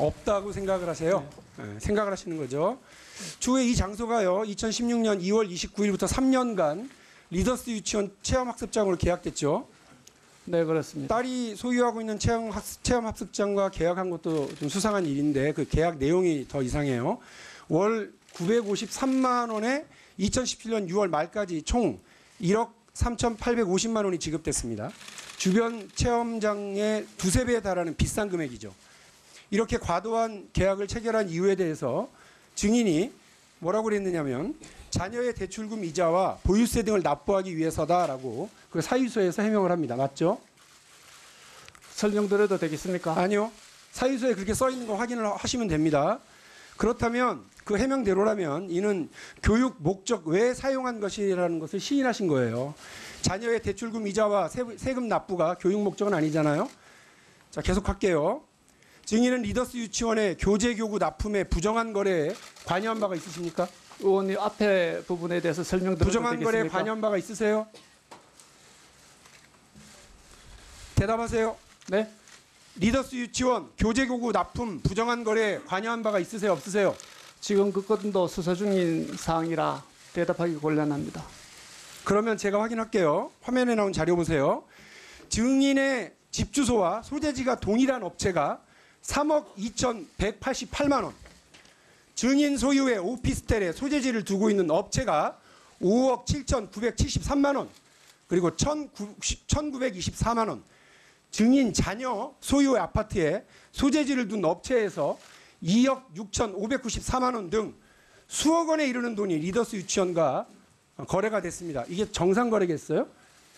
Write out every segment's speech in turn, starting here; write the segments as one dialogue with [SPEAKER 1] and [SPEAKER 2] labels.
[SPEAKER 1] 없다고 생각을 하세요? 네, 생각을 하시는 거죠. 추후에 이 장소가요, 2016년 2월 29일부터 3년간 리더스 유치원 체험학습장으로 계약됐죠.
[SPEAKER 2] 네, 그렇습니다.
[SPEAKER 1] 딸이 소유하고 있는 체험학습장과 계약한 것도 좀 수상한 일인데 그 계약 내용이 더 이상해요. 월 953만 원에 2017년 6월 말까지 총 1억 3,850만 원이 지급됐습니다. 주변 체험장의 두세 배에 달하는 비싼 금액이죠. 이렇게 과도한 계약을 체결한 이유에 대해서 증인이 뭐라고 그랬느냐면 자녀의 대출금 이자와 보유세 등을 납부하기 위해서다라고 그 사유서에서 해명을 합니다. 맞죠?
[SPEAKER 2] 설명드려도 되겠습니까?
[SPEAKER 1] 아니요. 사유서에 그렇게 써 있는 거 확인을 하시면 됩니다. 그렇다면 그 해명대로라면 이는 교육 목적 외에 사용한 것이라는 것을 시인하신 거예요. 자녀의 대출금 이자와 세금 납부가 교육 목적은 아니잖아요. 자, 계속할게요. 증인은 리더스 유치원의 교재 교구 납품에 부정한 거래에 관여한 바가 있으십니까?
[SPEAKER 2] 의원님 앞에 부분에 대해서 설명드려도
[SPEAKER 1] 부정한
[SPEAKER 2] 되겠습니까?
[SPEAKER 1] 거래에 관여한 바가 있으세요? 대답하세요.
[SPEAKER 2] 네?
[SPEAKER 1] 리더스 유치원 교재 교구 납품 부정한 거래에 관여한 바가 있으세요? 없으세요?
[SPEAKER 2] 지금 그 건도 수사 중인 사항이라 대답하기 곤란합니다.
[SPEAKER 1] 그러면 제가 확인할게요. 화면에 나온 자료 보세요. 증인의 집 주소와 소재지가 동일한 업체가 3억 2,188만 원. 증인 소유의 오피스텔에 소재지를 두고 있는 업체가 5억 7,973만 원. 그리고 1,924만 원. 증인 자녀 소유의 아파트에 소재지를 둔 업체에서 2억 6,594만 원 등 수억 원에 이르는 돈이 리더스 유치원과 거래가 됐습니다. 이게 정상 거래겠어요?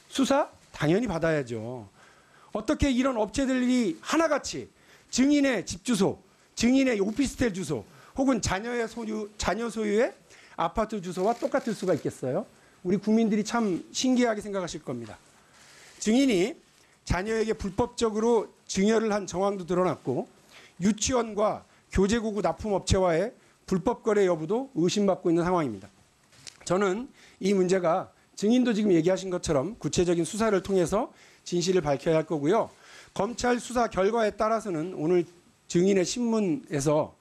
[SPEAKER 1] 수사? 당연히 받아야죠. 어떻게 이런 업체들이 하나같이 증인의 집 주소, 증인의 오피스텔 주소, 혹은 자녀 소유의 아파트 주소와 똑같을 수가 있겠어요? 우리 국민들이 참 신기하게 생각하실 겁니다. 증인이 자녀에게 불법적으로 증여를 한 정황도 드러났고 유치원과 교재고구 납품업체와의 불법 거래 여부도 의심받고 있는 상황입니다. 저는 이 문제가 증인도 지금 얘기하신 것처럼 구체적인 수사를 통해서 진실을 밝혀야 할 거고요. 검찰 수사 결과에 따라서는 오늘 증인의 신문에서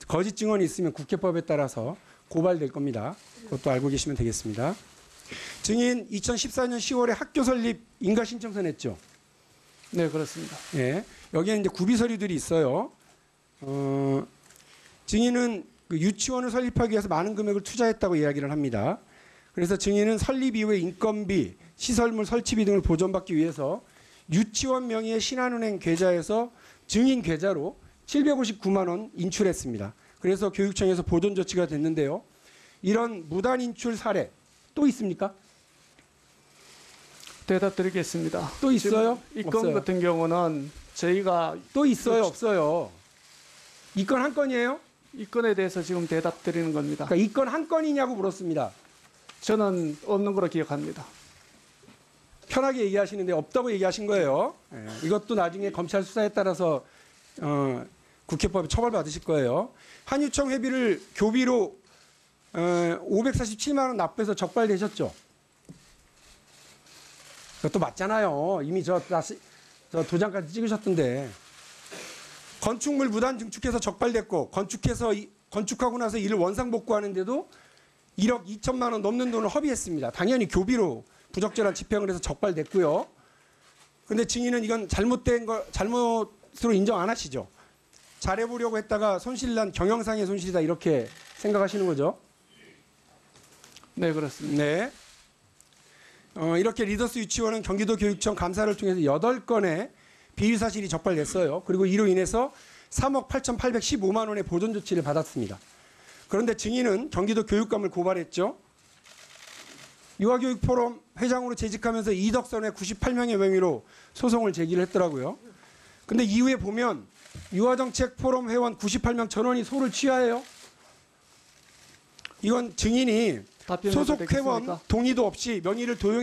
[SPEAKER 1] 거짓 증언이 있으면 국회법에 따라서 고발될 겁니다. 그것도 알고 계시면 되겠습니다. 증인 2014년 10월에 학교 설립 인가 신청서 냈죠?
[SPEAKER 2] 네, 그렇습니다.
[SPEAKER 1] 예, 여기에 이제 구비 서류들이 있어요. 증인은 그 유치원을 설립하기 위해서 많은 금액을 투자했다고 이야기를 합니다. 그래서 증인은 설립 이후에 인건비, 시설물 설치비 등을 보전받기 위해서 유치원 명의의 신한은행 계좌에서 증인 계좌로 759만 원 인출했습니다. 그래서 교육청에서 보존 조치가 됐는데요. 이런 무단 인출 사례 또 있습니까?
[SPEAKER 2] 대답 드리겠습니다.
[SPEAKER 1] 또 있어요?
[SPEAKER 2] 이 건
[SPEAKER 1] 없어요.
[SPEAKER 2] 같은 경우는 저희가
[SPEAKER 1] 또 있어요? 없어요? 이 건 한 건이에요?
[SPEAKER 2] 이 건에 대해서 지금 대답 드리는 겁니다.
[SPEAKER 1] 그러니까 이 건 한 건이냐고 물었습니다.
[SPEAKER 2] 저는 없는 걸로 기억합니다.
[SPEAKER 1] 편하게 얘기하시는데 없다고 얘기하신 거예요. 예, 이것도 나중에 검찰 수사에 따라서 국회법에 처벌받으실 거예요. 한유청 회비를 교비로 547만 원 납부해서 적발되셨죠? 그것도 맞잖아요. 이미 저 도장까지 찍으셨던데. 건축물 무단 증축해서 적발됐고 건축하고 나서 이를 원상복구하는데도 1억 2천만 원 넘는 돈을 허비했습니다. 당연히 교비로 부적절한 집행을 해서 적발됐고요. 그런데 증인은 이건 잘못으로 인정 안 하시죠? 잘해보려고 했다가 손실난 경영상의 손실이다 이렇게 생각하시는 거죠?
[SPEAKER 2] 네, 그렇습니다.
[SPEAKER 1] 네. 이렇게 리더스 유치원은 경기도 교육청 감사를 통해서 8건의 비위 사실이 적발됐어요. 그리고 이로 인해서 3억 8,815만 원의 보존 조치를 받았습니다. 그런데 증인은 경기도 교육감을 고발했죠. 유아교육포럼 회장으로 재직하면서 이덕선의 98명의 명의로 소송을 제기를 했더라고요. 근데 이후에 보면 유아정책 포럼 회원 98명 전원이 소를 취하해요. 이건 증인이 소속 회원 동의도 없이 명의를 도용해